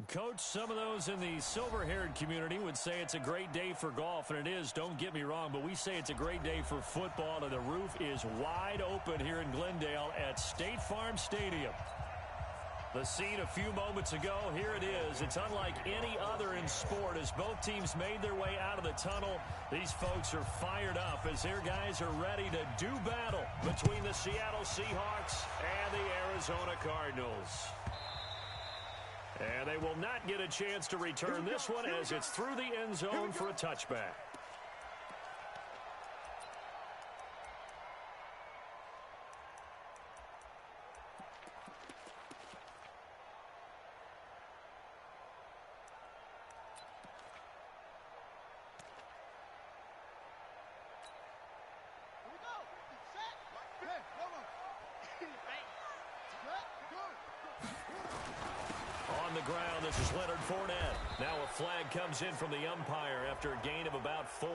Coach, some of those in the silver-haired community would say it's a great day for golf, and it is, don't get me wrong, but we say it's a great day for football, and the roof is wide open here in Glendale at State Farm Stadium. The scene a few moments ago, here it is. It's unlike any other in sport as both teams made their way out of the tunnel. These folks are fired up as their guys are ready to do battle between the Seattle Seahawks and the Arizona Cardinals. And they will not get a chance to return this one as it's through the end zone for a touchback. On the ground, this is Leonard Fournette. Now a flag comes in from the umpire after a gain of about 4.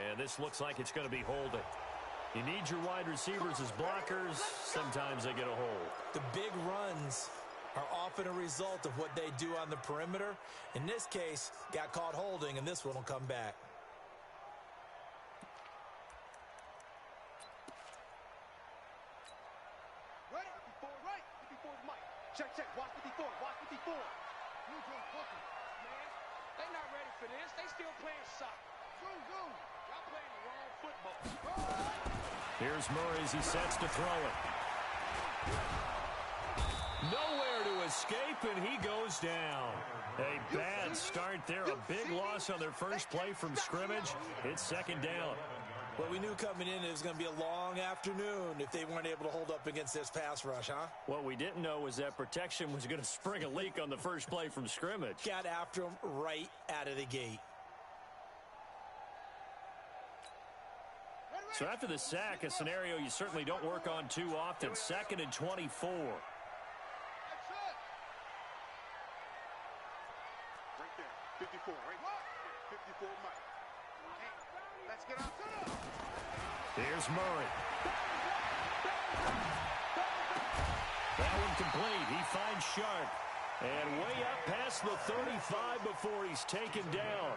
And this looks like it's going to be holding. You need your wide receivers as blockers. Sometimes they get a hold. The big runs are often a result of what they do on the perimeter. In this case, got caught holding, and this one will come back. Check, check. Watch the before. Watch the before. Man, they not ready for this. They still playing soccer. Y'all playing the wrong football. Here's Murray as he sets to throw it. Nowhere to escape, and he goes down. A bad start there. A big loss on their first play from scrimmage. It's second down. Well, we knew coming in it was going to be a long afternoon if they weren't able to hold up against this pass rush, huh? What we didn't know was that protection was going to spring a leak on the first play from scrimmage. Got after him right out of the gate. So after the sack, a scenario you certainly don't work on too often. 2nd and 24. Right there. 54, right? 54, Mike. Let's get out. Here's Murray. That one complete. He finds Sharp. And way up past the 35 before he's taken down.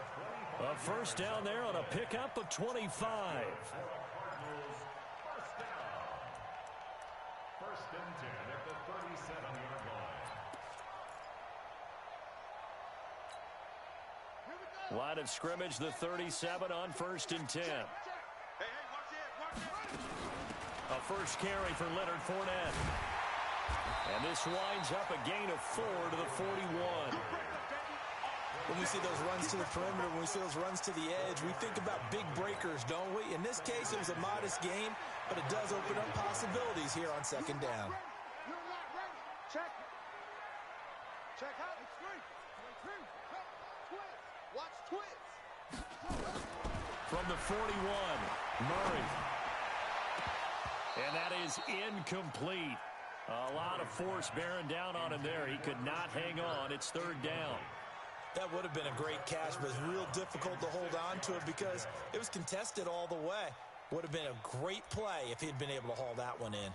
A first down there on a pickup of 25. First and 10 at the 37-yard line. Line of scrimmage, the 37 on 1st and 10. A first carry for Leonard Fournette. And this winds up a gain of 4 to the 41. When we see those runs to the perimeter, when we see those runs to the edge, we think about big breakers, don't we? In this case, it was a modest gain, but it does open up possibilities here on second down. Check. Check out. Watch twist. From the 41, Murray. And that is incomplete. A lot of force bearing down on him there. He could not hang on. It's 3rd down. That would have been a great catch, but it's real difficult to hold on to it because it was contested all the way. Would have been a great play if he'd been able to haul that one in.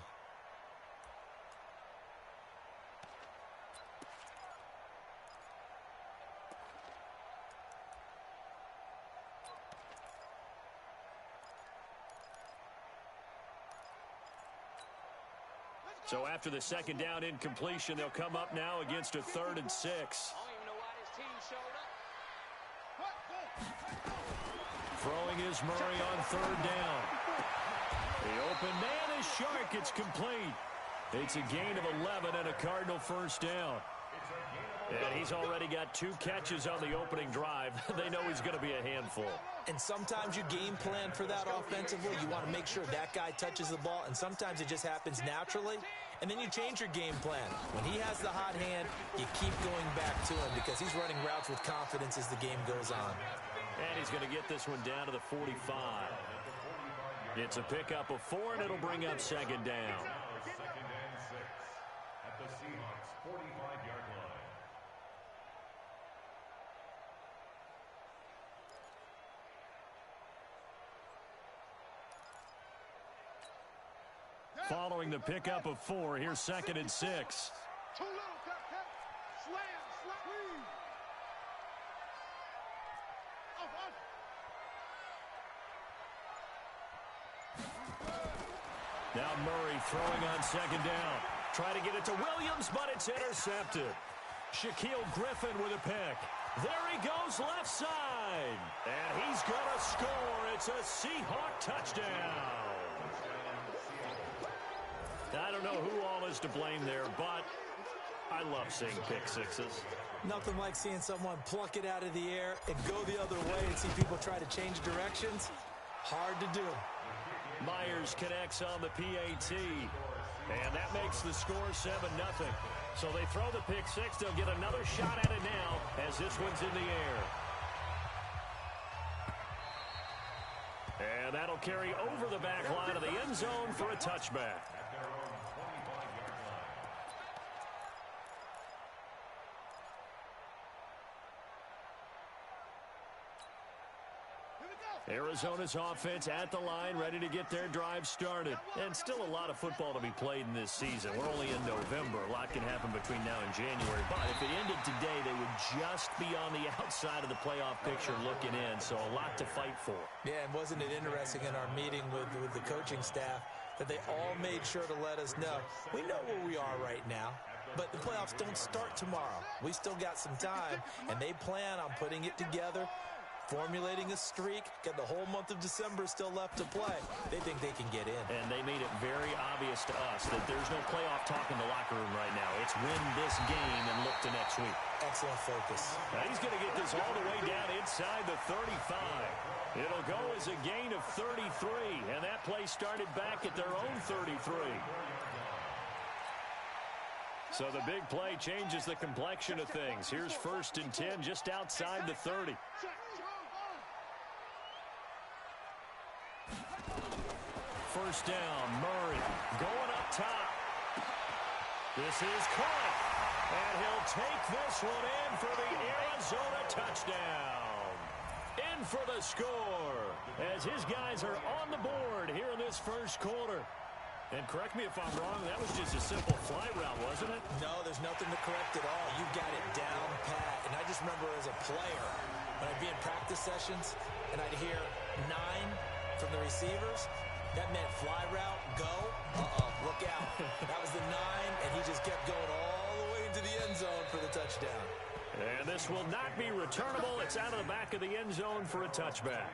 So after the second down incompletion, they'll come up now against a 3rd and 6. I don't even know why this team showed up. Throwing is Murray on 3rd down. The open man is Shark. It's complete. It's a gain of 11 and a Cardinal first down. And he's already got 2 catches on the opening drive. They know he's going to be a handful. And sometimes you game plan for that offensively. You want to make sure that guy touches the ball, and sometimes it just happens naturally. And then you change your game plan. When he has the hot hand, you keep going back to him because he's running routes with confidence as the game goes on. And he's going to get this one down to the 45. It's a pickup of 4, and it'll bring up second down. 2nd and 6 at the Seahawks 45-yard line. Following the pickup of 4, here's 2nd and 6. Too little, cut. Slam. Now Murray throwing on second down. Try to get it to Williams, but it's intercepted. Shaquille Griffin with a pick. There he goes left side. And he's going to score. It's a Seahawk touchdown. I don't know who all is to blame there, but I love seeing pick sixes. Nothing like seeing someone pluck it out of the air and go the other way and see people try to change directions. Hard to do. Myers connects on the PAT. And that makes the score 7-0. So they throw the pick six. They'll get another shot at it now as this one's in the air. And that'll carry over the back line of the end zone for a touchback. Arizona's offense at the line, ready to get their drive started. And still a lot of football to be played in this season. We're only in November. A lot can happen between now and January. But if it ended today, they would just be on the outside of the playoff picture looking in. So a lot to fight for. Yeah, and wasn't it interesting in our meeting with the coaching staff that they all made sure to let us know, we know where we are right now, but the playoffs don't start tomorrow. We still got some time, and they plan on putting it together, formulating a streak, got the whole month of December still left to play. They think they can get in. And they made it very obvious to us that there's no playoff talk in the locker room right now. It's win this game and look to next week. Excellent focus. Now he's going to get this all the way down inside the 35. It'll go as a gain of 33, and that play started back at their own 33. So the big play changes the complexion of things. Here's 1st and 10 just outside the 30. First down, Murray going up top. This is caught, and he'll take this one in for the Arizona touchdown. In for the score as his guys are on the board here in this first quarter. And correct me if I'm wrong, that was just a simple fly route, wasn't it? No, there's nothing to correct at all. You've got it down pat. And I just remember as a player, when I'd be in practice sessions and I'd hear 9 from the receivers, that meant fly route, go, look out. That was the 9, and he just kept going all the way into the end zone for the touchdown. And this will not be returnable. It's out of the back of the end zone for a touchback.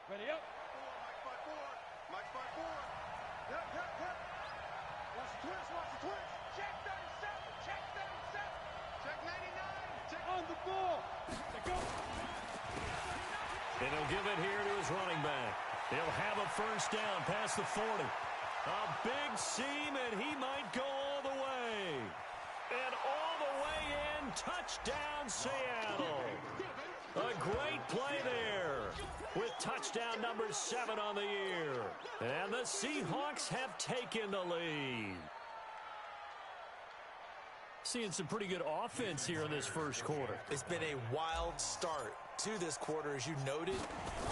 Ready up. Mike 5-4. Yep. Watch the twist. Check 37. Check 37. Check 99. Check on the ball. Let's go. And he'll give it here to his running back. He'll have a first down past the 40. A big seam, and he might go all the way. And all the way in. Touchdown, Seattle. A great play there with touchdown number 7 on the year. And the Seahawks have taken the lead. Seeing some pretty good offense here in this first quarter. It's been a wild start to this quarter, as you noted.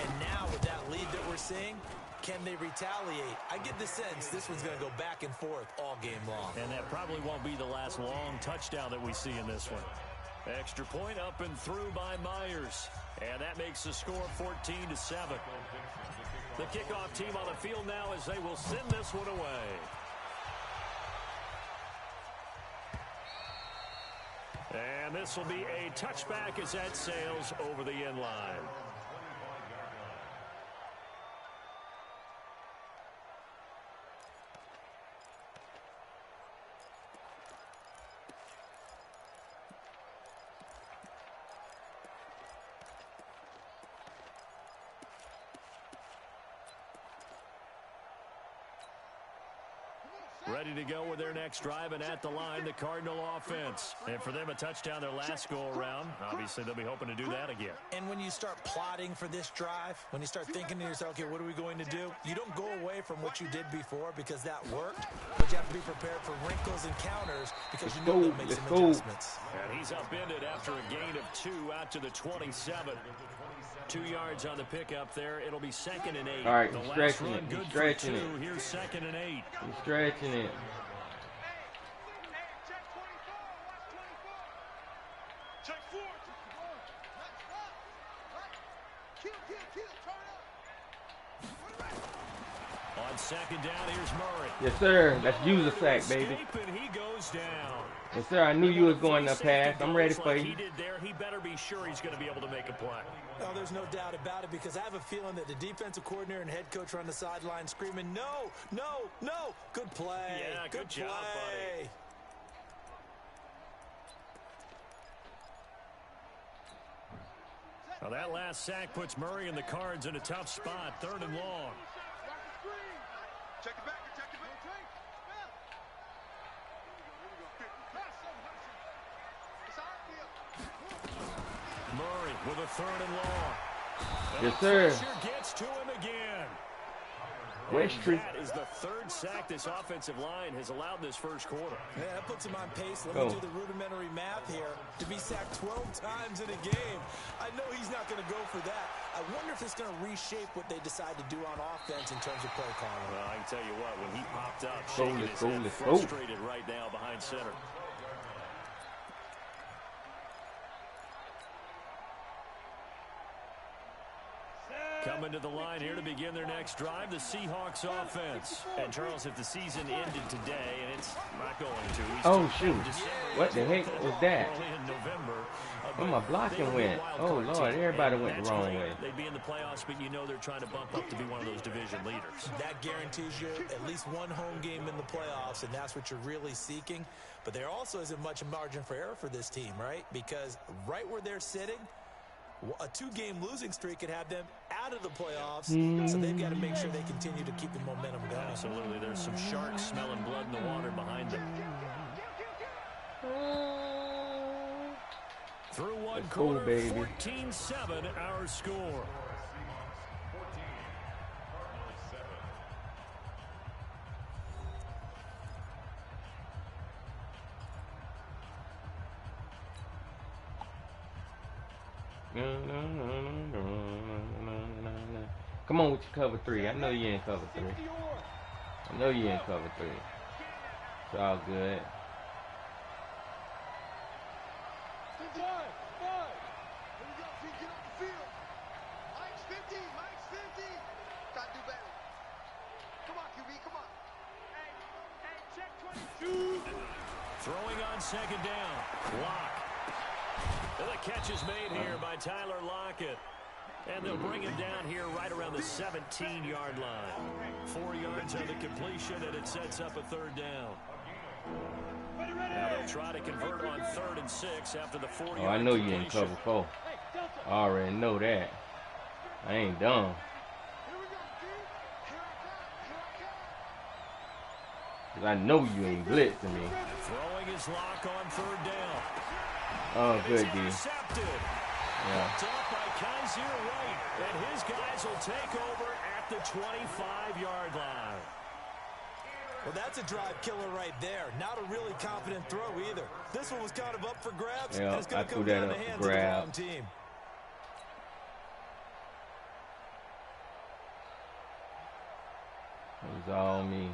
And now with that lead that we're seeing, can they retaliate? I get the sense this one's going to go back and forth all game long. And that probably won't be the last long touchdown that we see in this one. Extra point up and through by Myers. And that makes the score 14-7. The kickoff team on the field now as they will send this one away. And this will be a touchback as that sails over the end line. Ready to go with their next drive, and at the line, the Cardinal offense. And for them, a touchdown their last go-around. Obviously, they'll be hoping to do that again. And when you start plotting for this drive, when you start thinking to yourself, okay, what are we going to do? You don't go away from what you did before because that worked, but you have to be prepared for wrinkles and counters because you know they'll make some adjustments. And he's upended after a gain of 2 out to the 27. 2 yards on the pickup there. It'll be 2nd and 8. All right, he's stretching it. He's stretching it. Here's 2nd and 8. He's stretching it. Check 4. On 2nd down, here's Murray. Yes, sir. Let's use a sack, baby. And he goes down. Yes, sir. I knew you was going to pass. I'm ready for you. He did there. He better be sure he's going to be able to make a play. No, there's no doubt about it because I have a feeling that the defensive coordinator and head coach are on the sideline screaming, no, no, no. Good play. Yeah, good job, buddy. Well, that last sack puts Murray and the Cards in a tough spot, 3rd and long. Check it back. Check it back. Murray with a 3rd and long. Yes, sir. Pressure gets to him again. Westry. That is the 3rd sack this offensive line has allowed this first quarter. Yeah, that puts him on pace. Let me do the rudimentary math here. To be sacked 12 times in a game, I know he's not going to go for that. I wonder if it's going to reshape what they decide to do on offense in terms of play calling. Well, I can tell you what, when he popped up, shaking his head, frustrated right now behind center. Coming to the line here to begin their next drive, the Seahawks offense. And Charles, if the season ended today, and it's not going to. Oh, shoot. What the heck was that? Early in November. Oh, my blocking went. Oh, Lord, everybody went the wrong way. They'd be in the playoffs, but you know they're trying to bump up to be one of those division leaders. That guarantees you at least one home game in the playoffs, and that's what you're really seeking. But there also isn't much margin for error for this team, right? Because right where they're sitting, a 2-game losing streak could have them out of the playoffs, so they've got to make sure they continue to keep the momentum going. Absolutely. There's some sharks smelling blood in the water behind them. Through one quarter, 14-7 our score. Come on with your cover 3. I know you in cover 3. I know you in cover 3. It's all good. Throwing on 2nd down. Lock. And the catch is made here by Tyler Lockett. And they'll bring him down here right around the 17-yard line. 4 yards on the completion, and it sets up a 3rd down. Now they'll try to convert on 3rd and 6 after the 4-yard I know you in cover 4. I already know that. I ain't dumb. Because I know you ain't blitzing me. Throwing his Lock on 3rd down. Oh, good, D. Yeah. Up by Kaiser White, and his guys will take over at the 25-yard line. Well, that's a drive killer right there. Not a really confident throw either. This one was kind of up for grabs, and it's going to come down the hands of the wrong team. It was all me.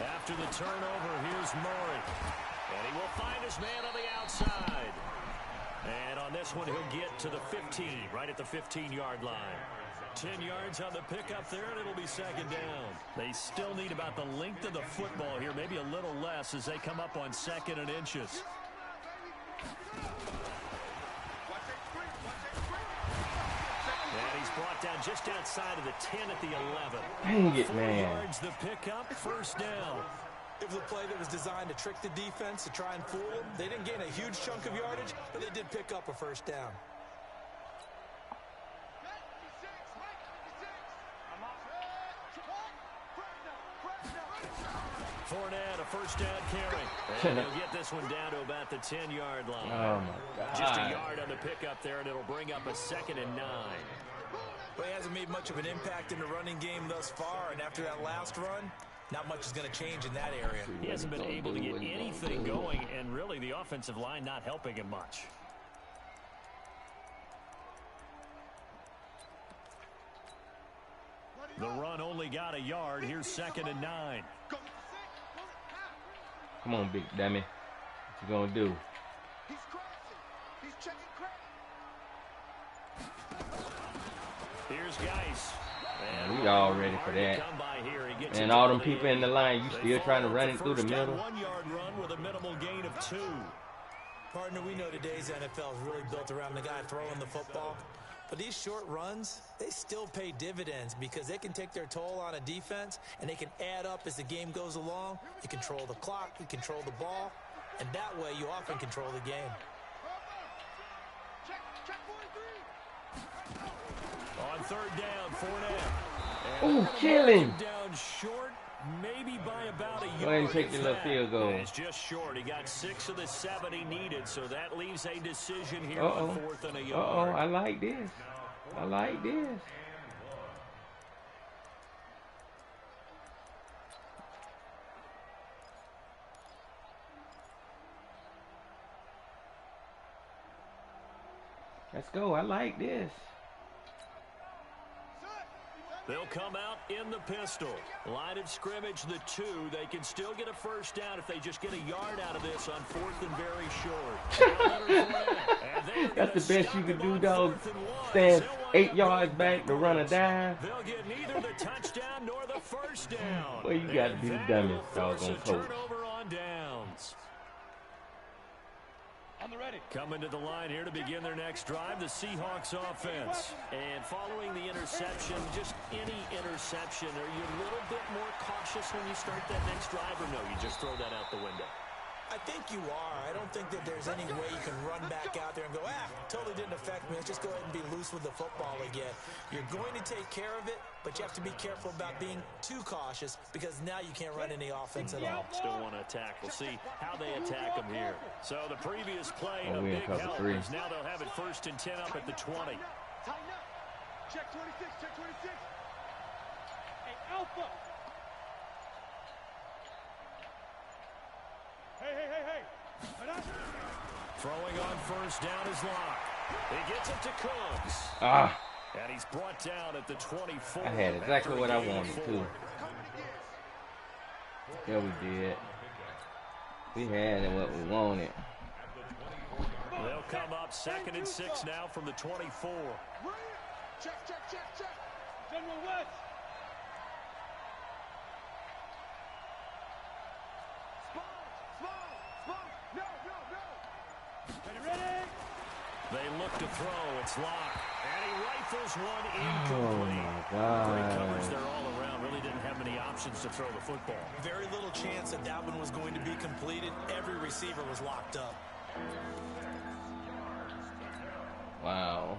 After the turnover, here's Murray. And he will find his man on the outside. And on this one, he'll get to the 15, right at the 15-yard line. 10 yards on the pickup there, and it'll be 2nd down. They still need about the length of the football here, maybe a little less as they come up on 2nd and inches. And he's brought down just outside of the 10 at the 11. Dang it, 4 man. yards the pickup, first down. It was a play that was designed to trick the defense, to try and fool them. They didn't gain a huge chunk of yardage, but they did pick up a first down. Fournette, a first down carry. And he'll get this one down to about the 10-yard line. Oh, my God. Just a yard on the pickup there, and it'll bring up a 2nd and 9. Well, he hasn't made much of an impact in the running game thus far, and after that last run, not much is going to change in that area. He hasn't been able to get anything going, and really the offensive line not helping him much. The run only got a yard. Here's 2nd and 9. Come on, big dummy. What you gonna do? He's crossing. He's checking crack. Here's Geis. We all ready for that. And all them people in the line, you still trying to run it through the middle? 1-yard run with a minimal gain of 2. Partner, we know today's NFL is really built around the guy throwing the football. But these short runs, they still pay dividends because they can take their toll on a defense and they can add up as the game goes along. You control the clock, you control the ball, and that way you often control the game. Check 43. On 3rd down, Fournette. Oh, kill him. Down short, maybe by about a yard. Go ahead and take your little field goal. It's just short. He got 6 of the 7 he needed, so that leaves a decision here Uh-oh. on 4th and a yard. Uh-oh, I like this. I like this. Let's go. I like this. They'll come out in the pistol. Line of scrimmage, the 2. They can still get a first down if they just get a yard out of this on 4th and very short. That's the best you can do, dog. Stand 8 yards back to run a dive. They'll get neither the touchdown nor the first down. Well, you got to be the dumbest doggone coach. Turnover on downs. On the ready. Coming to the line here to begin their next drive, the Seahawks offense. And following the interception, just any interception, are you a little bit more cautious when you start that next drive, or no, you just throw that out the window? I think you are. I don't think that there's any way you can run back out there and go, totally didn't affect me. Let's just go ahead and be loose with the football again. You're going to take care of it, but you have to be careful about being too cautious because now you can't run any offense at all. Still want to attack. We'll see how they attack them here. So the previous play, a we in big cover help, 3. is now they'll have it 1st and 10 up at the 20. Tighten up. Check 26. Check 26. Hey, Alpha. Hey. Throwing on 1st down is Locke. He gets it to Cooks. And he's brought down at the 24. I had exactly what I wanted, too. Yeah, we did. We had what we wanted. They'll come up 2nd and 6 now from the 24. Check. General West. Spawn. No. Ready. They look to throw. It's Locke. And he rifles one Oh, incomplete. my God. Great coverage there all around. Really didn't have many options to throw the football. Very little chance that that one was going to be completed. Every receiver was locked up. Wow.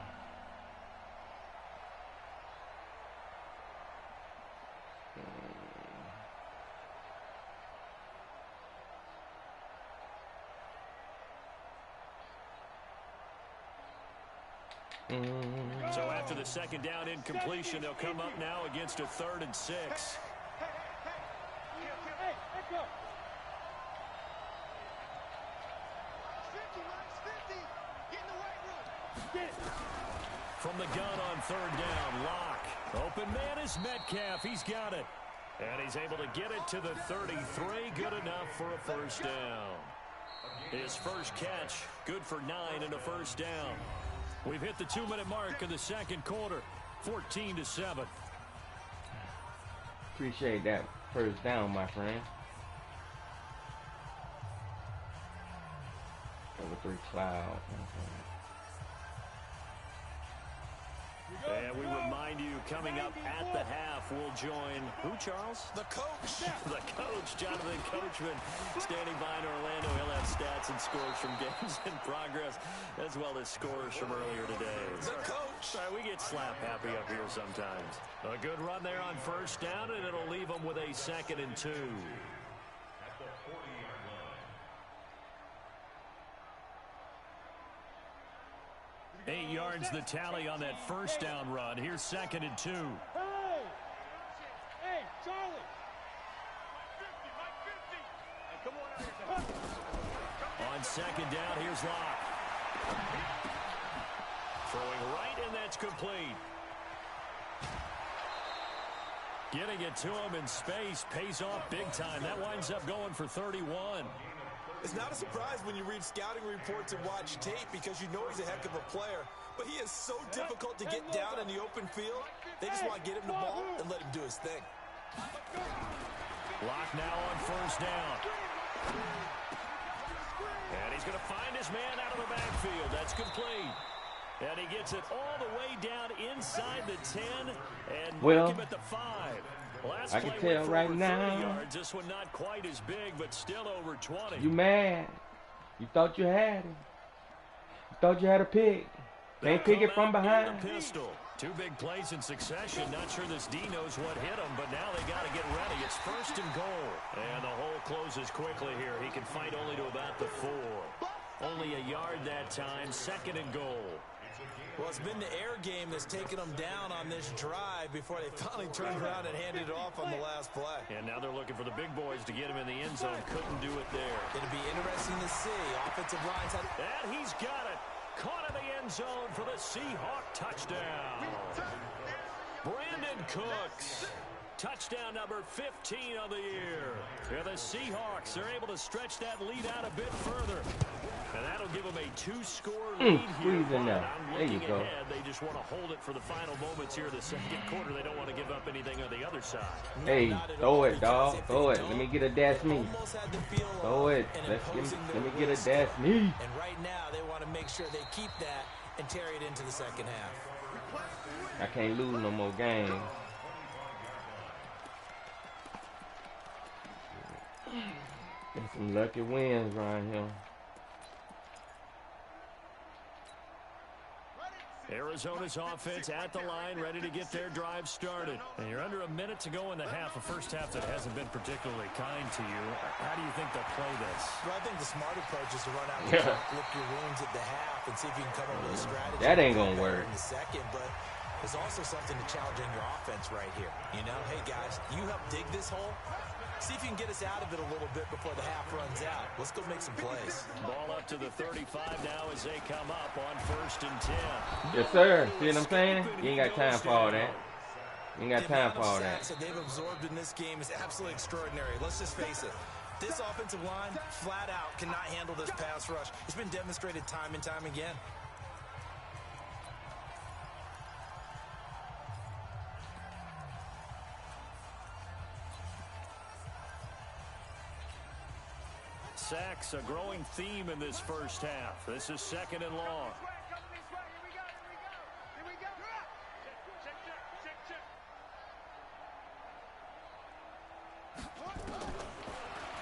So after the 2nd down incompletion, they'll come up now against a 3rd and 6. Hey, echo. 50. Get in the weight room. Get it. From the gun on 3rd down, Locke. Open man is Metcalf. He's got it. And he's able to get it to the 33. Good enough for a first down. His first catch, good for 9 and a first down. We've hit the 2-minute mark of the 2nd quarter, 14-7. Appreciate that first down, my friend. Over 3 cloud. And we remind you, coming up at the half, we'll join, who, Charles? The coach. The coach, Jonathan Coachman, standing by in Orlando. He'll have stats and scores from games in progress, as well as scores from earlier today. The coach. All right, we get slap happy up here sometimes. A good run there on first down, and it'll leave them with a 2nd and 2. At the 40-yard line. 8 yards the tally on that first down run. Here's 2nd and 2. Hey, Charlie. Come on. On 2nd down, here's Locke. Throwing right, and that's complete. Getting it to him in space pays off big time. That winds up going for 31. It's not a surprise when you read scouting reports and watch tape because you know he's a heck of a player. But he is so difficult to get down in the open field. They just want to get him the ball and let him do his thing. Locke now on first down. And he's going to find his man out of the backfield. That's complete. And he gets it all the way down inside the 10 and mark him at the 5. Last I can tell right now. Yards. This one not quite as big, but still over 20. You mad? You thought you had him. You thought you had a pick. Can't pick it from behind. Pistol. 2 big plays in succession. Not sure this D knows what hit him, but now they got to get ready. It's 1st and goal. And the hole closes quickly here. He can fight only to about the 4. Only a yard that time. 2nd and goal. Well, it's been the air game that's taken them down on this drive before they finally turned around and handed it off on the last play. And now they're looking for the big boys to get him in the end zone. Couldn't do it there. It'll be interesting to see. Offensive lines have... And he's got it. Caught in the end zone for the Seahawk touchdown. Brandon Cooks. Touchdown number 15 of the year. Yeah, the Seahawks are able to stretch that lead out a bit further. And that'll give them a 2-score lead here. There you go. Ahead. They just want to hold it for the final moments here of the 2nd quarter. They don't want to give up anything on the other side. Hey, throw it, dog. Throw it. Let me get a dash me. Throw it. Let me get a dash me. And right now, they want to make sure they keep that and carry it into the 2nd half. I can't lose no more games. Get some lucky wins right here. Arizona's offense at the line, ready to get their drive started. And you're under a minute to go in the half, a first half that hasn't been particularly kind to you. How do you think they'll play this? Well, I think the smart approach is to run out and lick your wounds at the half and see if you can come up with a strategy. That ain't going to work. In the 2nd, but there's also something to challenging your offense right here. You know, hey, guys, you help dig this hole. See if you can get us out of it a little bit before the half runs out. Let's go make some plays. Ball up to the 35 now as they come up on 1st and 10. Yes, sir. See what I'm saying? You ain't got time for all that. You ain't got time for all that. The they've absorbed in this game is absolutely extraordinary. Let's just face it. This offensive line, flat out, cannot handle this pass rush. It's been demonstrated time and time again. Sacks, a growing theme in this first half. This is 2nd and long.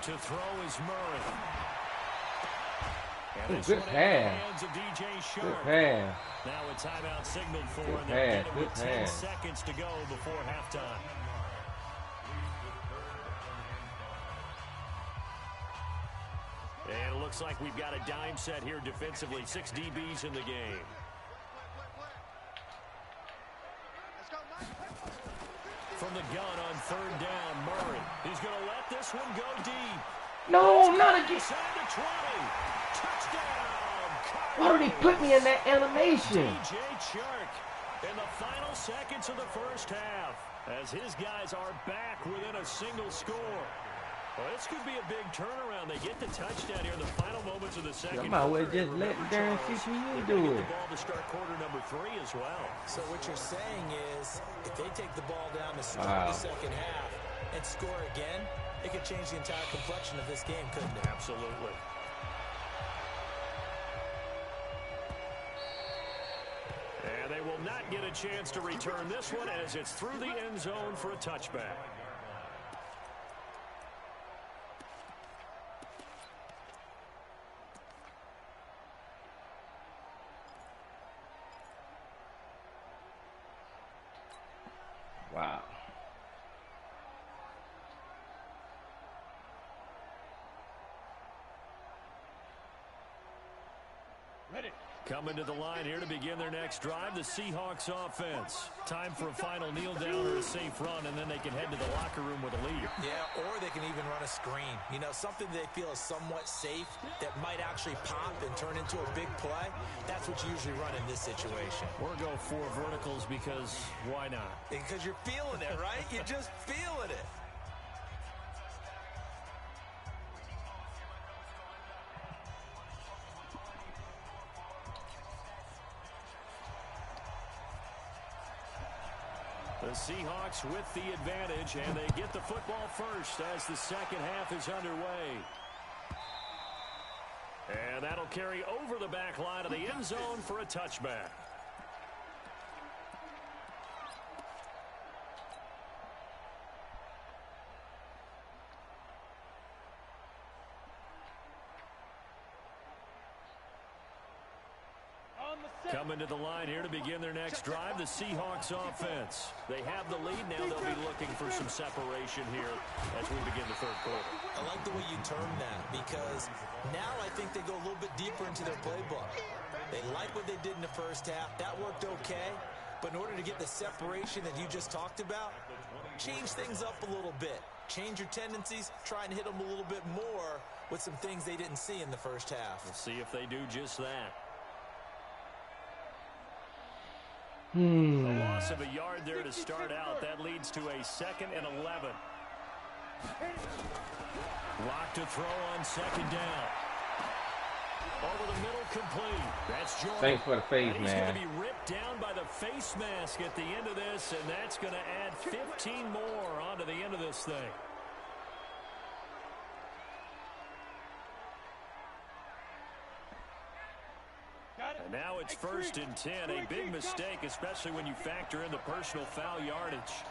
To throw is Murray. And good pass. Good pass. Now a timeout signaled for, good and they're pass. with Good 10 pass. seconds to go before halftime. And it looks like we've got a dime set here defensively. 6 DBs in the game. From the gun on 3rd down, Murray. He's going to let this one go deep. No, not again. Inside the 20. Touchdown. Why did he put me in that animation? DJ Chark in the final seconds of the first half as his guys are back within a single score. Well, this could be a big turnaround. They get the touchdown here in the final moments of the 2nd. I might well just let Darren CPU do it. The ball to start quarter number 3 as well. So what you're saying is, if they take the ball down to start the 2nd half and score again, it could change the entire complexion of this game, couldn't it? Absolutely. And they will not get a a chance to return this one as it's through the end zone for a touchback. Wow. Ready. Coming to the line here to begin their next drive, the Seahawks offense. Time for a final kneel down or a safe run, and then they can head to the locker room with a lead. Yeah, or they can even run a screen. You know, something they feel is somewhat safe that might actually pop and turn into a big play. That's what you usually run in this situation. Or go 4 verticals because why not? Because you're feeling it, right? You're just feeling it. The Seahawks with the advantage, and they get the football first as the second half is underway. And that'll carry over the back line of the end zone for a touchback. Coming to the line here to begin their next drive, the Seahawks offense. They have the lead now. They'll be looking for some separation here as we begin the third quarter. I like the way you term that because now I think they go a little bit deeper into their playbook. They like what they did in the first half. That worked okay. But in order to get the separation that you just talked about, change things up a little bit. Change your tendencies. Try and hit them a little bit more with some things they didn't see in the first half. We'll see if they do just that. A loss of a yard there to start out. That leads to a 2nd and 11. Lock to throw on 2nd down. Over the middle, complete. That's Jordan. Thanks for the face, He's man. going to be ripped down by the face mask at the end of this, and that's going to add 15 more onto the end of this thing. And now it's 1st and 10. A big mistake, especially when you factor in the personal foul yardage.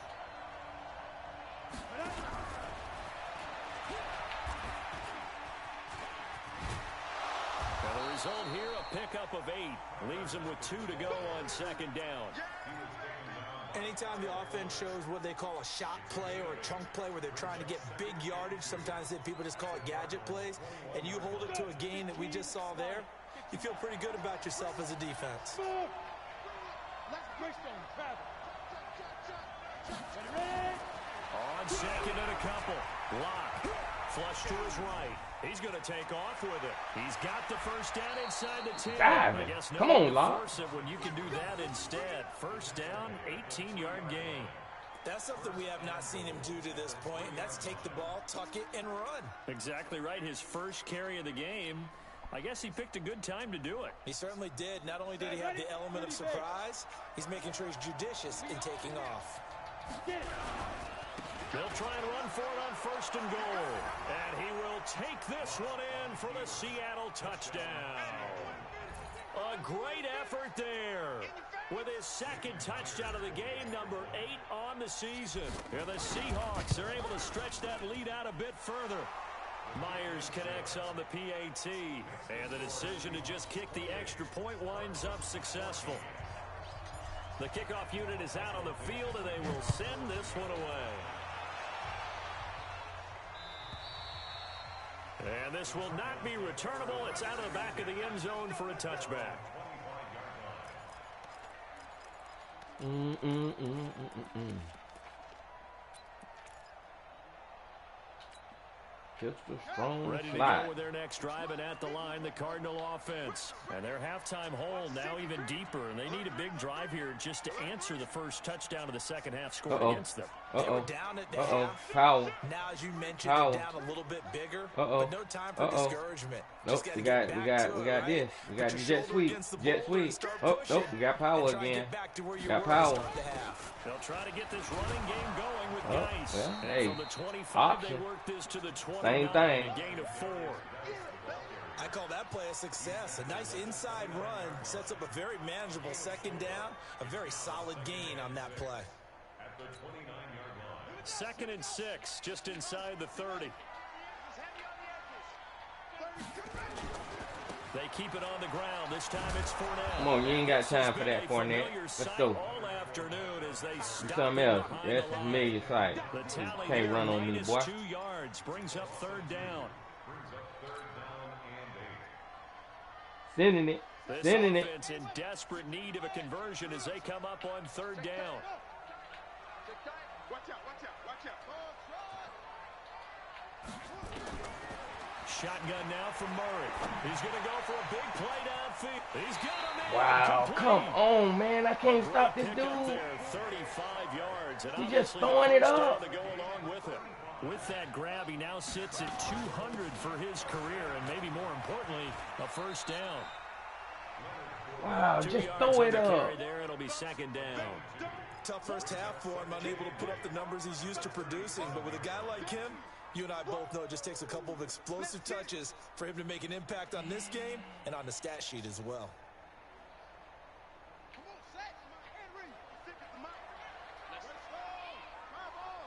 And the result here, a pickup of 8. Leaves them with 2 to go on 2nd down. Anytime the offense shows what they call a shot play or a chunk play where they're trying to get big yardage, sometimes people just call it gadget plays, and you hold it to a gain that we just saw there, you feel pretty good about yourself as a defense. On 2nd and a couple. Lock. Flush to his right. He's going to take off with it. He's got the first down inside the 10. I guess no Come on, Lock. force it when you can do that instead. First down, 18-yard gain. That's something we have not seen him do to this point, and that's take the ball, tuck it, and run. Exactly right. His first carry of the game. I guess he picked a good time to do it. He certainly did. Not only did he have the element of surprise, he's making sure he's judicious in taking off. They'll try and run for it on 1st and goal. And he will take this one in for the Seattle touchdown. A great effort there with his 2nd touchdown of the game, number 8 on the season. And the Seahawks are able to stretch that lead out a bit further. Myers connects on the PAT, and the decision to just kick the extra point winds up successful. The kickoff unit is out on the field, and they will send this one away. And this will not be returnable. It's out of the back of the end zone for a touchback. Just a strong Ready to slide. go with their next drive, and at the line, the Cardinal offense. And their halftime hole now even deeper, and they need a big drive here just to answer the first touchdown of the second half scored against them. They were down at the half. Foul. Now, as you mentioned, they're down a little bit bigger, but no time for discouragement. Nope, we got this. We got the jet sweep. Jet sweep. Oh, nope, we got power again. Got power. They'll try to get this running game going with Geis. Well, and hey, from the 25, option. they work this to the 29. Same thing. A gain of 4. I I call that play a success. A nice inside run sets up a very manageable second down, a very solid gain on that play. At the 29-yard line. 2nd and 6, just inside the 30. They keep it on the ground. This time it's Fournette. Come on, you ain't got time for that, Fournette. Let's go. All afternoon as they Do something else. That's a familiar sight. The tally Can't run on me, boy. 2 yards brings up 3rd down. Sending it. This Sending it. offense in desperate need of a conversion as they come up on 3rd down. Watch out, watch out, watch out. Shotgun now from Murray. He's going to go for a big play downfield. He's got him in. Wow, Complete. come on, man. I can't stop this Pick up dude. there, 35 yards. And He's just obviously throwing the it first up. down to go along with him. With that grab, he now sits at 200 for his career, and maybe more importantly, a first down. Wow, 2 just yards throw on it the up. carry there. It'll be 2nd down. Tough first half for him, unable to put up the numbers he's used to producing. But with a guy like him, you and I both know it just takes a couple of explosive touches for him to make an impact on this game and on the stat sheet as well. Come on, Sack. Henry. Stick at the mic. Let's go. Drive on.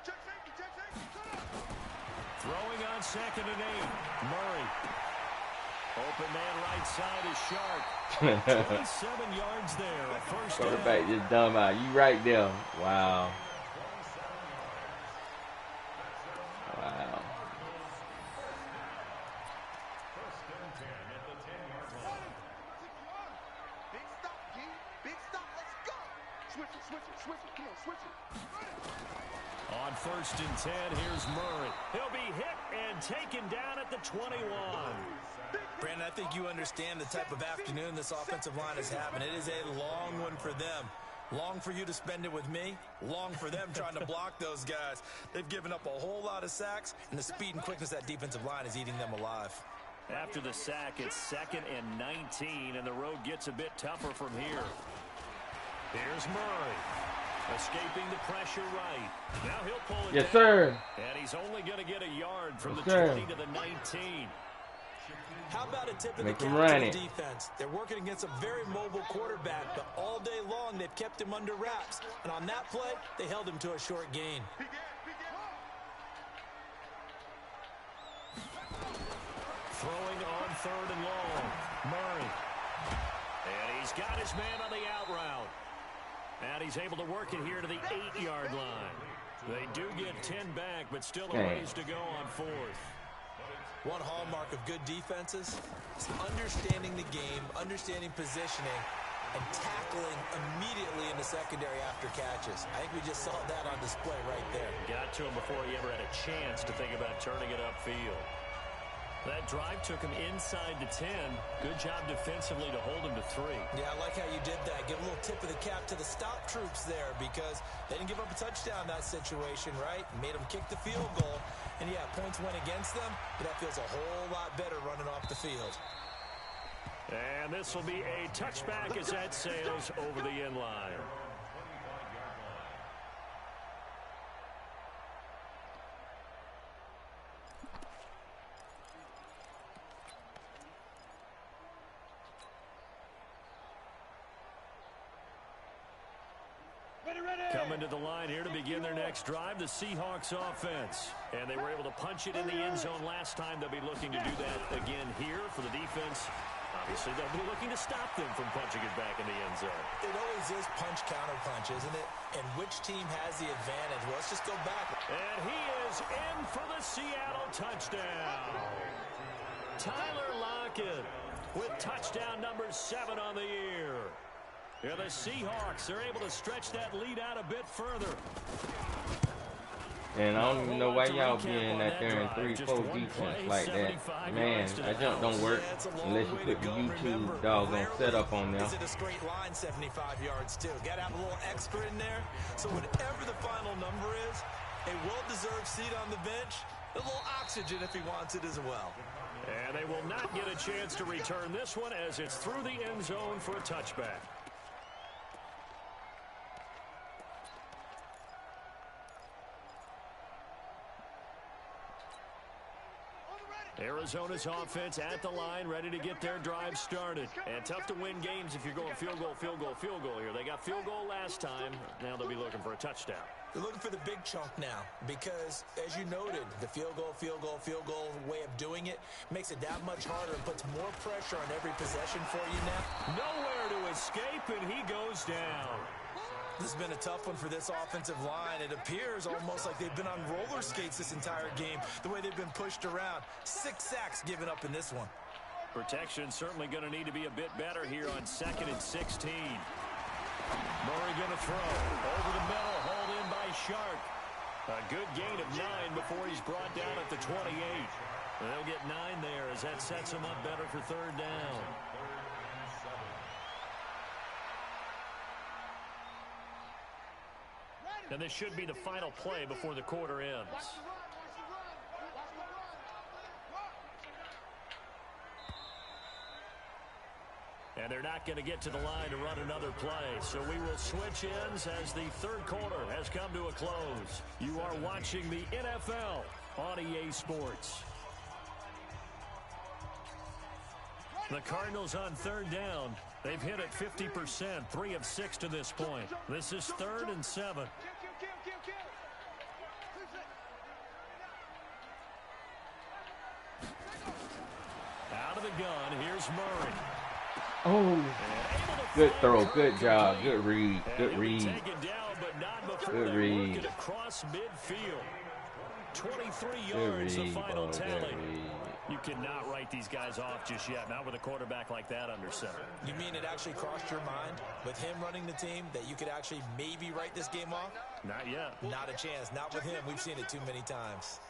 Check safety, check safety. Come on. Throwing on 2nd and 8. Murray. Open man right side is Sharp. 27 yards there. A first down. Quarterback just dumb out. You right there. Wow. Wow. First and 10 at the 10-yard line. Big stop, G. Big stop. Let's go. Switch it, switch it, switch it. Come on, switch it. On 1st and 10, here's Murray. He'll be hit and taken down at the 21. Brandon, I think you understand the type of afternoon this offensive line is having. It is a long one for them. Long for you to spend it with me. Long for them trying to block those guys. They've given up a whole lot of sacks, and the speed and quickness of that defensive line is eating them alive. After the sack, it's 2nd and 19, and the road gets a bit tougher from here. Here's Murray. Escaping the pressure right. Now he'll pull it Yes, down. sir. And he's only going to get a yard from Yes, the sir. 20 to the 19. How about a tip of the Make him cap run to it. the defense? They're working against a very mobile quarterback, but all day long they've kept him under wraps. And on that play, they held him to a short gain. Throwing on 3rd and long. Murray. And he's got his man on the out route. And he's able to work it here to the 8-yard line. They do get 10 back, but still a ways to go on 4th. One hallmark of good defenses is understanding the game, understanding positioning, and tackling immediately in the secondary after catches. I think we just saw that on display right there. Got to him before he ever had a chance to think about turning it upfield. That drive took him inside the 10. Good job defensively to hold him to 3. Yeah, I like how you did that. Give a little tip of the cap to the stop troops there because they didn't give up a touchdown in that situation, right? Made them kick the field goal. And, yeah, points went against them, but that feels a whole lot better running off the field. And this will be a touchback as that sails over the end line. Coming to the line here to begin their next drive, the Seahawks offense. And they were able to punch it in the end zone last time. They'll be looking to do that again here for the defense. Obviously, they'll be looking to stop them from punching it back in the end zone. It always is punch-counter-punch, isn't it? And which team has the advantage? Well, let's just go back. And he is in for the Seattle touchdown. Tyler Lockett with touchdown number 7 on the year. Yeah, the Seahawks are able to stretch that lead out a bit further. And I don't even know why y'all being out there in 3-4 defense like that. Man, that jump don't work unless you put the YouTube doggone setup on there. Is it a straight line 75 yards too? Got to have a little extra in there. So whatever the final number is, a well-deserved seat on the bench, a little oxygen if he wants it as well. And they will not get a chance to return this one as it's through the end zone for a touchback. Arizona's offense at the line, ready to get their drive started. And tough to win games if you're going field goal, field goal, field goal here. They got field goal last time. Now they'll be looking for a touchdown. They're looking for the big chunk now because, as you noted, the field goal way of doing it makes it that much harder and puts more pressure on every possession for you now. Nowhere to escape, and he goes down. This has been a tough one for this offensive line. It appears almost like they've been on roller skates this entire game, the way they've been pushed around. 6 sacks given up in this one. Protection certainly going to need to be a bit better here on 2nd and 16. Murray going to throw. Over the middle, hauled in by Shark. A good gain of 9 before he's brought down at the 28. They'll get 9 there as that sets him up better for 3rd down. And this should be the final play before the quarter ends. And they're not going to get to the line to run another play. So we will switch ends as the 3rd quarter has come to a close. You are watching the NFL on EA Sports. The Cardinals on 3rd down. They've hit it 50%, 3 of 6 to this point. This is 3rd and 7. Out of the gun, here's Murray. Oh, good throw, good job, good read, good read. Good read. Across midfield. 23 yards the final tally. You cannot write these guys off just yet, not with a quarterback like that under center. You mean it actually crossed your mind with him running the team that you could actually maybe write this game off? Not yet. Not a chance. Not with him. We've seen it too many times.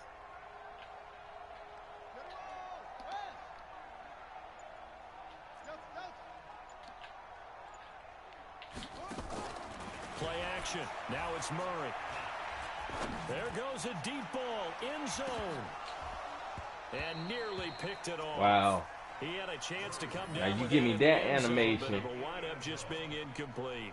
Play action. Now it's Murray. There goes a deep ball. End zone. And nearly picked it off. Wow. He had a chance to come Now down. you give me that animation. But it'll wind up just being incomplete.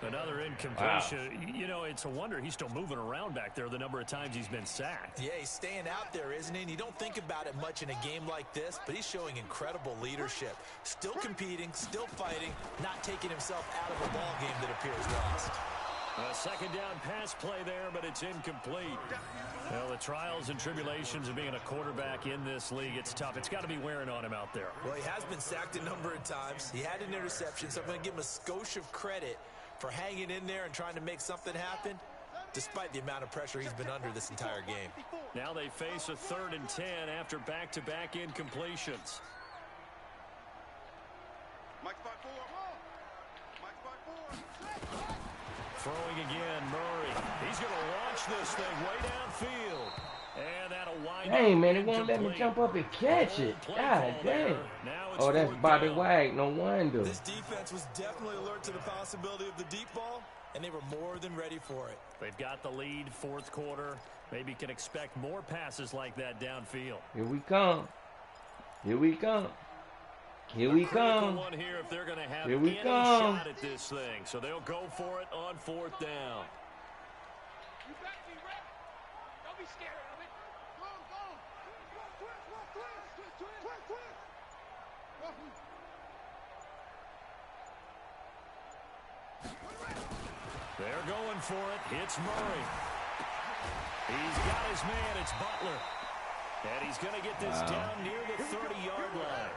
Another incompletion. Wow. You know, it's a wonder he's still moving around back there the number of times he's been sacked. Yeah, he's staying out there, isn't he? And you don't think about it much in a game like this, but he's showing incredible leadership. Still competing, still fighting, not taking himself out of a ball game that appears lost. A 2nd down pass play there, but it's incomplete. Well, the trials and tribulations of being a quarterback in this league, it's tough. It's got to be wearing on him out there. Well, he has been sacked a number of times. He had an interception, so I'm going to give him a skosh of credit for hanging in there and trying to make something happen, despite the amount of pressure he's been under this entire game. Now they face a 3rd and 10 after back-to-back incompletions. Mike 5-4. Throwing again, Murray. He's going to launch this thing way downfield. And that'll wind up. Hey, man, it won't let me jump up and catch it. God dang. Oh, that's Bobby Wag. No wonder. This defense was definitely alert to the possibility of the deep ball, and they were more than ready for it. They've got the lead, 4th quarter. Maybe can expect more passes like that downfield. Here we come. Here we come. Here we come. One here if they're going to have Here we any come. shot at this thing. So they'll go for it on 4th down. You better be ready. Don't be scared of it. Go, go. Twist. They're going for it. Hits Murray. He's got his man. It's Butler. And he's going to get this down near the 30-yard line.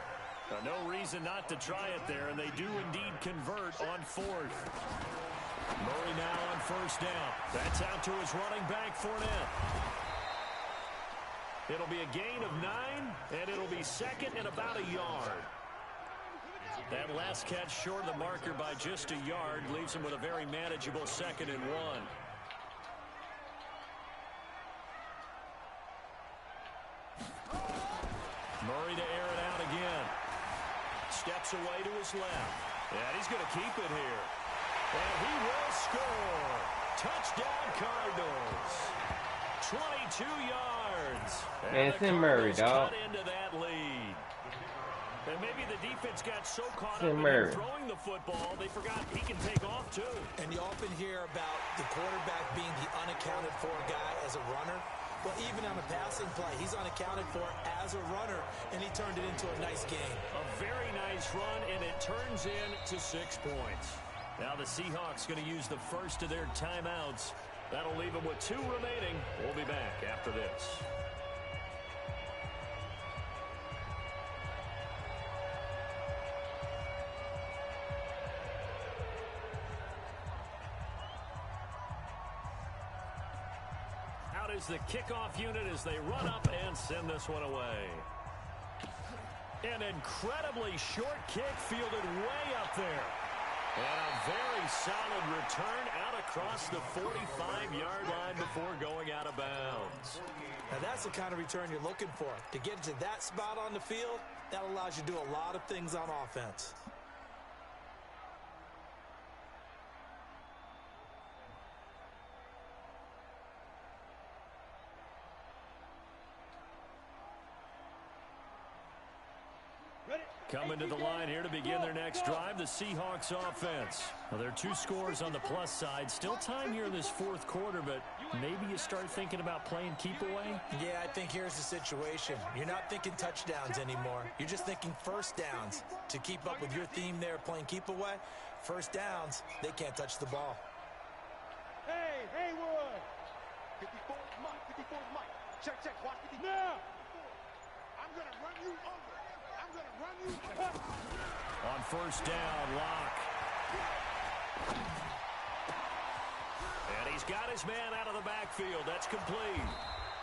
No reason not to try it there, and they do indeed convert on 4th. Murray now on 1st down. That's out to his running back, Fournette. It'll be a gain of 9, and it'll be 2nd and about a yard. That last catch short of the marker by just a yard leaves him with a very manageable 2nd and 1. Murray to air it out again. Steps away to his left. And he's going to keep it here. And he will score. Touchdown, Cardinals. 22 yards. Man, it's in Murray, dog. Cut into that lead. And maybe the defense got so caught It's up in in throwing the football, they forgot he can take off too. And you often hear about the quarterback being the unaccounted for guy as a runner. Well, even on a passing play, he's unaccounted for as a runner, and he turned it into a nice game. A very nice run, and it turns into 6 points. Now the Seahawks going to use the first of their timeouts. That'll leave them with 2 remaining. We'll be back after this. Out is the kickoff unit as they run up and send this one away. An incredibly short kick fielded way up there. And a very solid return out across the 45-yard line before going out of bounds. Now that's the kind of return you're looking for. To get to that spot on the field, that allows you to do a lot of things on offense. Coming to the line here to begin their next drive, the Seahawks offense. Well, there are 2 scores on the plus side. Still time here in this 4th quarter, but maybe you start thinking about playing keep away? Yeah, I think here's the situation. You're not thinking touchdowns anymore. You're just thinking first downs. To keep up with your theme there, playing keep away, first downs, they can't touch the ball. Hey, Haywood! 54 is Mike. 54 is Mike. Check, watch 54. Now! I'm going to run you over. On first down, Locke. And he's got his man out of the backfield. That's complete.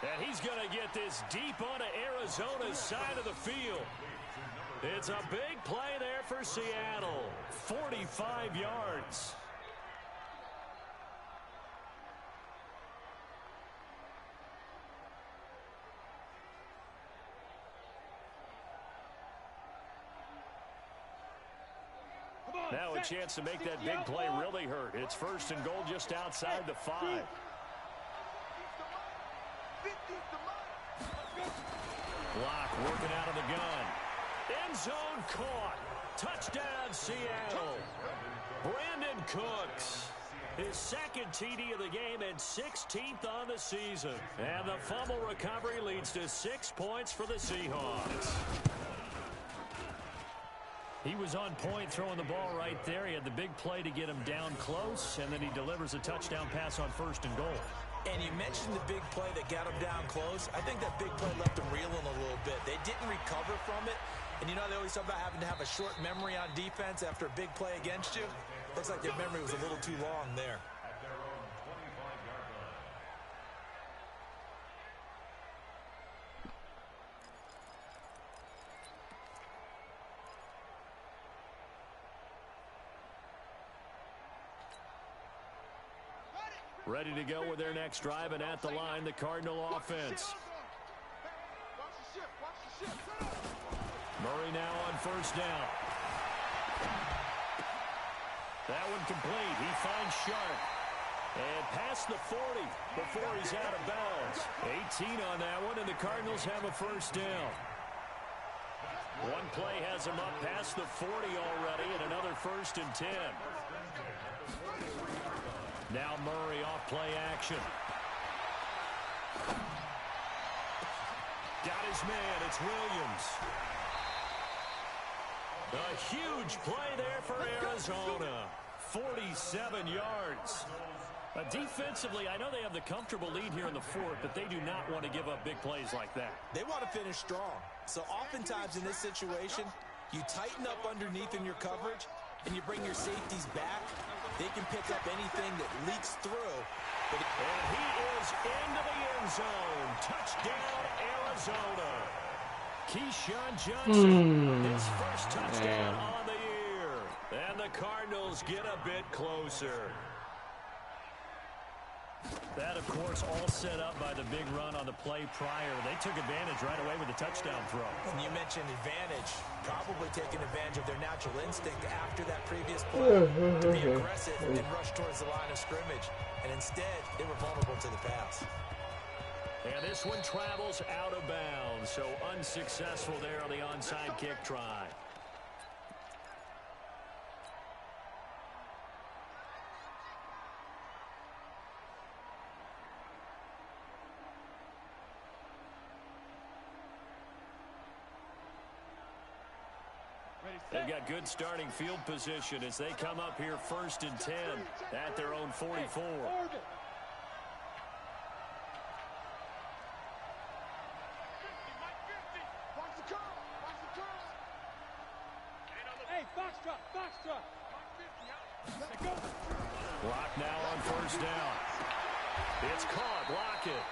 And he's going to get this deep onto Arizona's side of the field. It's a big play there for Seattle. 45 yards. Now a chance to make that big play really hurt. It's first and goal just outside the 5. Locke working out of the gun. End zone caught. Touchdown, Seattle. Brandon Cooks. His 2nd TD of the game and 16th on the season. And the fumble recovery leads to 6 points for the Seahawks. He was on point throwing the ball right there. He had the big play to get him down close, and then he delivers a touchdown pass on first and goal. And you mentioned the big play that got him down close. I think that big play left him reeling a little bit. They didn't recover from it. And you know, they always talk about having to have a short memory on defense after a big play against you. Looks like their memory was a little too long there. Ready to go with their next drive, and at the line, the Cardinal offense. Murray now on first down. That one complete. He finds Sharp. And past the 40 before he's out of bounds. 18 on that one, and the Cardinals have a first down. One play has him up past the 40 already, and another first and 10. Now Murray off play action. Got his man. It's Williams. A huge play there for Arizona. 47 yards. Defensively, I know they have the comfortable lead here in the 4th, but they do not want to give up big plays like that. They want to finish strong. So oftentimes in this situation, you tighten up underneath in your coverage, and you bring your safeties back. They can pick up anything that leaks through. And he is into the end zone. Touchdown, Arizona. Keyshawn Johnson, his first touchdown on the year. And the Cardinals get a bit closer. That, of course, all set up by the big run on the play prior. They took advantage right away with the touchdown throw. And you mentioned advantage. Probably taking advantage of their natural instinct after that previous play to be aggressive and rush towards the line of scrimmage. And instead, they were vulnerable to the pass. And this one travels out of bounds, so unsuccessful there on the onside kick try. They've got good starting field position as they come up here 1st and 10 at their own 44. Block now on 1st down. It's caught. Lockett.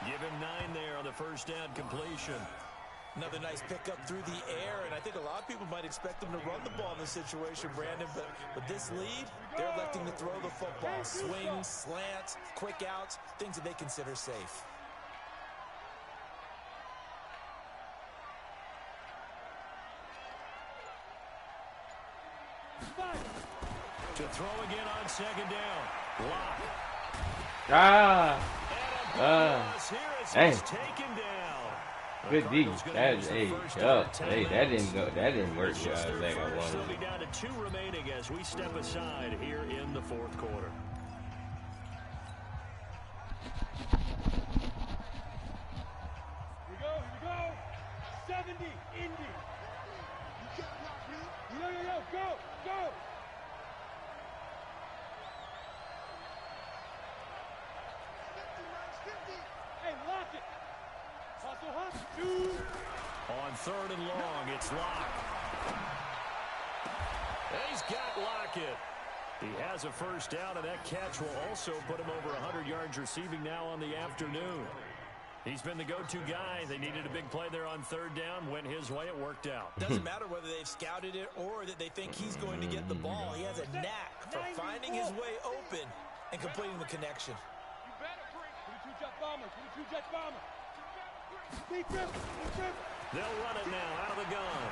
Give him 9 there on the 1st down completion. Another nice pickup through the air, and I think a lot of people might expect them to run the ball in this situation, Brandon, but with this lead, they're electing to throw the football. Swings, slants, quick outs, things that they consider safe. To throw again on 2nd down. Lock. Hey. Taken down. Good D. That didn't work like I wanted. They'll be down to 2 remaining as we step aside here in the 4th quarter. Here we go. 70, Indy. Go. 50. Hey, lock it. Hustle. On 3rd and long, it's Lock. He's got Lockett. He has a 1st down, and that catch will also put him over 100 yards receiving now on the afternoon. He's been the go-to guy. They needed a big play there on 3rd down. Went his way. It worked out. Doesn't matter whether they've scouted it or that they think he's going to get the ball. He has a knack for finding his way open and completing the connection. You better bring 22-jet bomber. They'll run it now out of the gun.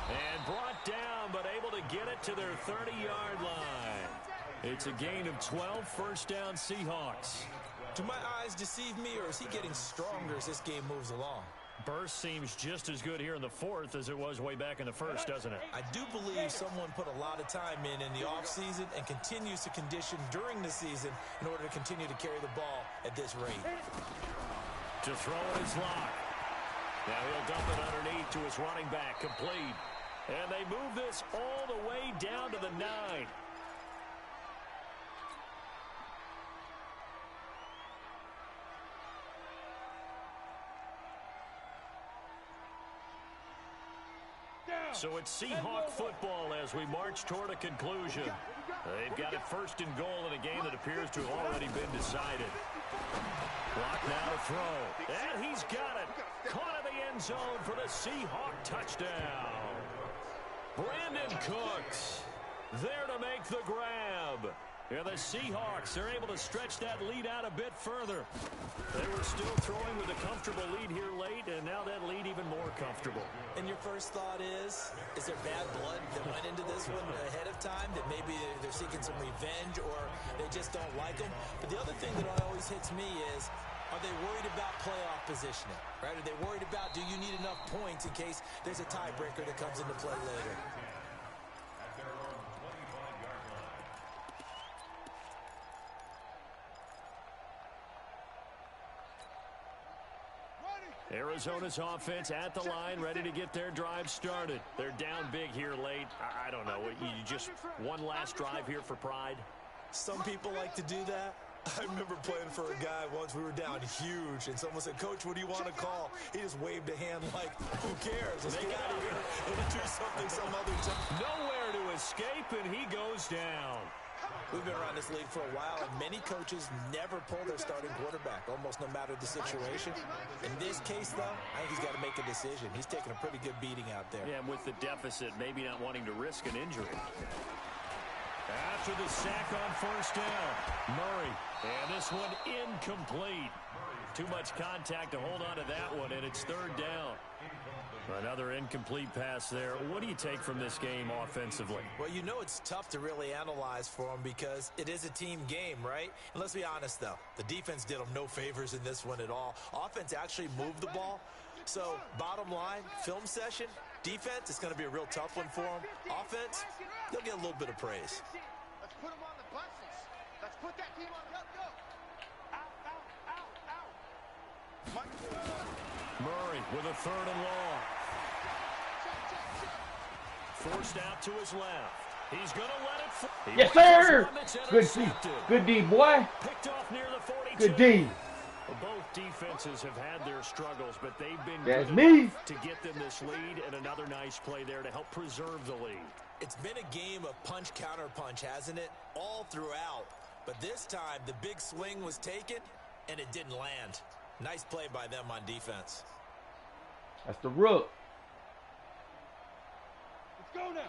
And brought down, but able to get it to their 30-yard line. It's a gain of 12, 1st down Seahawks. Do my eyes deceive me, or is he getting stronger as this game moves along? Burst seems just as good here in the 4th as it was way back in the 1st, doesn't it? I do believe someone put a lot of time in the offseason and continues to condition during the season in order to continue to carry the ball at this rate. To throw it is Lock. Now he'll dump it underneath to his running back, complete. And they move this all the way down to the 9. So it's Seahawk football as we march toward a conclusion. They've got it 1st and goal in a game that appears to have already been decided. Block now to throw. And he's got it. Caught in the end zone for the Seahawk touchdown. Brandon Cooks there to make the grab. Yeah, the Seahawks are able to stretch that lead out a bit further. They were still throwing with a comfortable lead here late, and now that lead even more comfortable. And your first thought is there bad blood that went into this one ahead of time, that maybe they're seeking some revenge or they just don't like them? But the other thing that always hits me is, are they worried about playoff positioning? Right? Are they worried about, do you need enough points in case there's a tiebreaker that comes into play later? Arizona's offense at the line, ready to get their drive started. They're down big here late. I don't know. You just one last drive here for pride? Some people like to do that. I remember playing for a guy once. We were down huge, and someone said, "Coach, what do you want to call?" He just waved a hand like, "Who cares? Let's get out of here and do something some other time." Nowhere to escape, and he goes down. We've been around this league for a while, and many coaches never pull their starting quarterback, almost no matter the situation. In this case, though, I think he's got to make a decision. He's taking a pretty good beating out there. Yeah, and with the deficit, maybe not wanting to risk an injury. After the sack on 1st down, Murray. And this one incomplete. Too much contact to hold on to that one, and it's 3rd down. Another incomplete pass there. What do you take from this game offensively? Well, you know it's tough to really analyze for them because it is a team game, right? And let's be honest, though. The defense did them no favors in this one at all. Offense actually moved the ball. So, bottom line, film session, defense, it's going to be a real tough one for them. Offense, they'll get a little bit of praise. Let's put them on the buses. Let's put that team on. Go. Out. Murray with a 3rd and long. forced out to his left. He's going to let it. Yes, sir. Good D. Good D, boy. Picked off near the 42. Good D. Well, both defenses have had their struggles, but they've been That's good me. enough to get them this lead, and another nice play there to help preserve the lead. It's been a game of punch-counter-punch, hasn't it? All throughout. But this time, the big swing was taken, and it didn't land. Nice play by them on defense. That's the rook.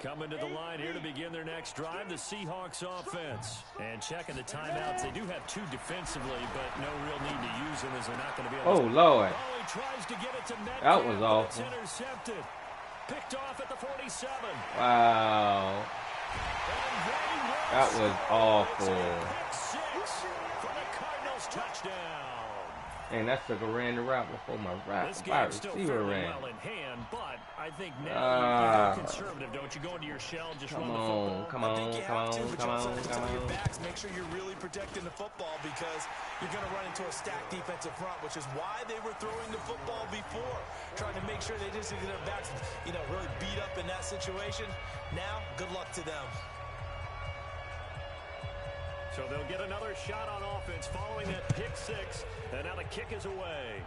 Coming to the line here to begin their next drive, the Seahawks offense. And checking the timeouts, they do have two defensively, but no real need to use them as they're not going to be able to. Oh, Lord. Oh, he tries to get it to Metcalf. That was awful. It's intercepted. Picked off at the 47. Wow. That was awful. Pick six for the Cardinals touchdown. And that's took a ran route before my This wide game's still receiver fairly ran. well in hand, but I think now you go conservative, don't you? Go into your shell, just run the football. Come on, come on. Your backs, make sure you're really protecting the football because you're going to run into a stacked defensive front, which is why they were throwing the football before, trying to make sure they just get their backs, really beat up in that situation. Now, good luck to them. So they'll get another shot on offense following that pick six, and now the kick is away.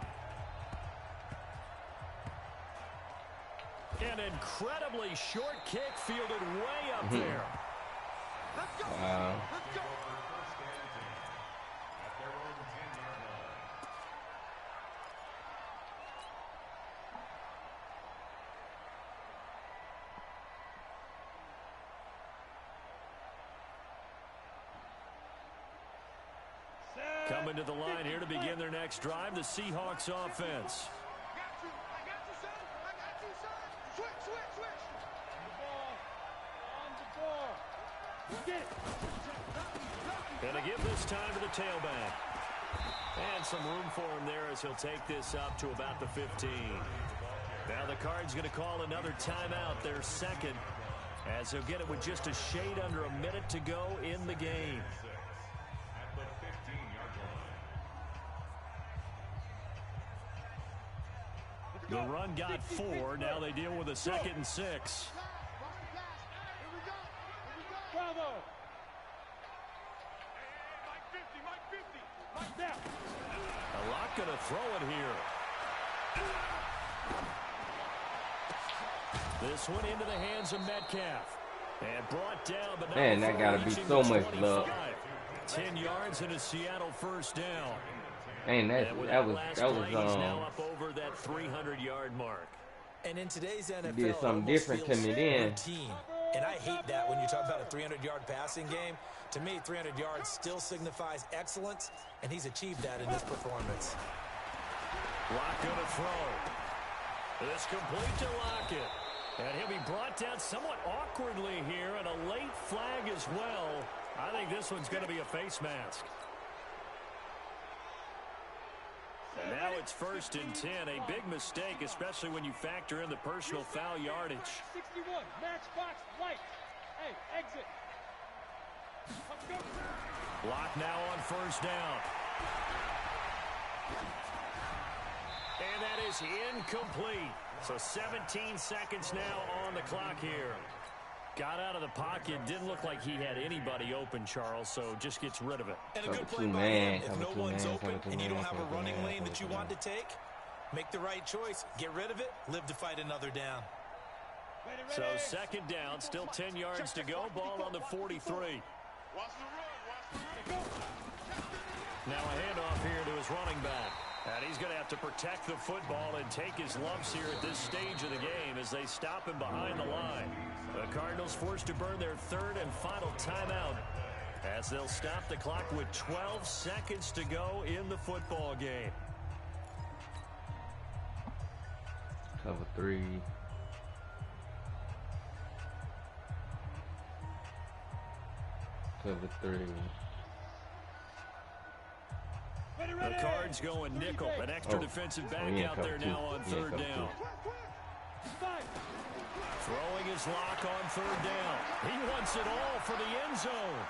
An incredibly short kick fielded way up there. Wow. Coming to the line here to begin their next drive, the Seahawks offense. I got you, son. I got you, son. Switch. On the ball. Get it. And to give this time to the tailback. And some room for him there as he'll take this up to about the 15. Now the Cards going to call another timeout, their second, as he'll get it with just a shade under a minute to go in the game. The run got 4. Now they deal with a 2nd and 6. Bravo. Mike 50. A lot going to throw it here. This one into the hands of Metcalf. And brought down, but Man, that got to be so much love. 10 yards and a Seattle first down. Man, that was now up over that 300-yard mark. And in today's NFL, did something different to me then. Routine. And I hate that when you talk about a 300-yard passing game. To me, 300 yards still signifies excellence, and he's achieved that in this performance. Lock going to throw. This complete to Lockett. And he'll be brought down somewhat awkwardly here, and a late flag as well. I think this one's going to be a face mask. And now it's 1st and 10. A big mistake, especially when you factor in the personal foul yardage. 61, matchbox white. Hey, exit. Let's go. Block now on 1st down. And that is incomplete. So 17 seconds now on the clock here. Got out of the pocket. Didn't look like he had anybody open, Charles, so just gets rid of it. And a good play by him. If no one's open and you don't have a running lane that you want to take, make the right choice. Get rid of it. Live to fight another down. So 2nd down, still 10 yards to go. Ball on the 43. Now a handoff here to his running back. And he's going to have to protect the football and take his lumps here at this stage of the game as they stop him behind the line. The Cardinals forced to burn their 3rd and final timeout as they'll stop the clock with 12 seconds to go in the football game. Cover 3. Cover 3. The Cards going nickel. An extra defensive back out there now on 3rd down. Throwing his lock on 3rd down. He wants it all for the end zone.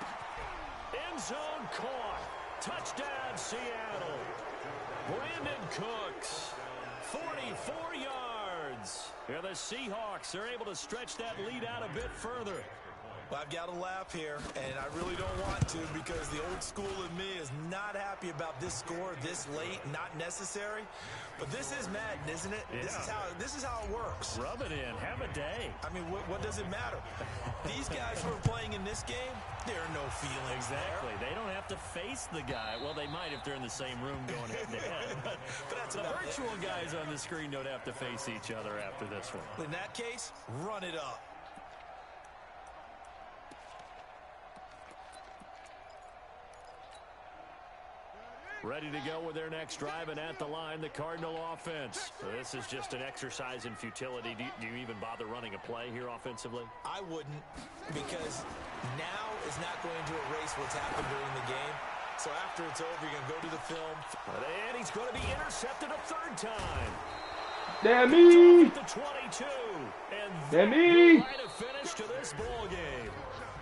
End zone caught. Touchdown, Seattle. Brandon Cooks, 44 yards. yards. Here the Seahawks are able to stretch that lead out a bit further. Well, I've got to laugh here, and I really don't want to because the old school in me is not happy about this score this late, not necessary. But this is Madden, isn't it? Yeah. This is how it works. Rub it in. Have a day. I mean, what does it matter? These guys who are playing in this game, there are no feelings Exactly. there. They don't have to face the guy. Well, they might if they're in the same room going head-to-head. But that's the about virtual guys on the screen don't have to face each other after this one. In that case, run it up. Ready to go with their next drive, and at the line, the Cardinal offense. So this is just an exercise in futility. Do you even bother running a play here offensively? I wouldn't, because now is not going to erase what's happened during the game. So after it's over, you're going to go to the film. And he's going to be intercepted a third time. Damn me! The 22. And Damn me! Right a finish to this ball game.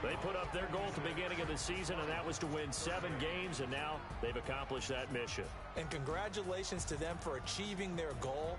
They put up their goal at the beginning of the season, and that was to win 7 games, and now they've accomplished that mission. And congratulations to them for achieving their goal.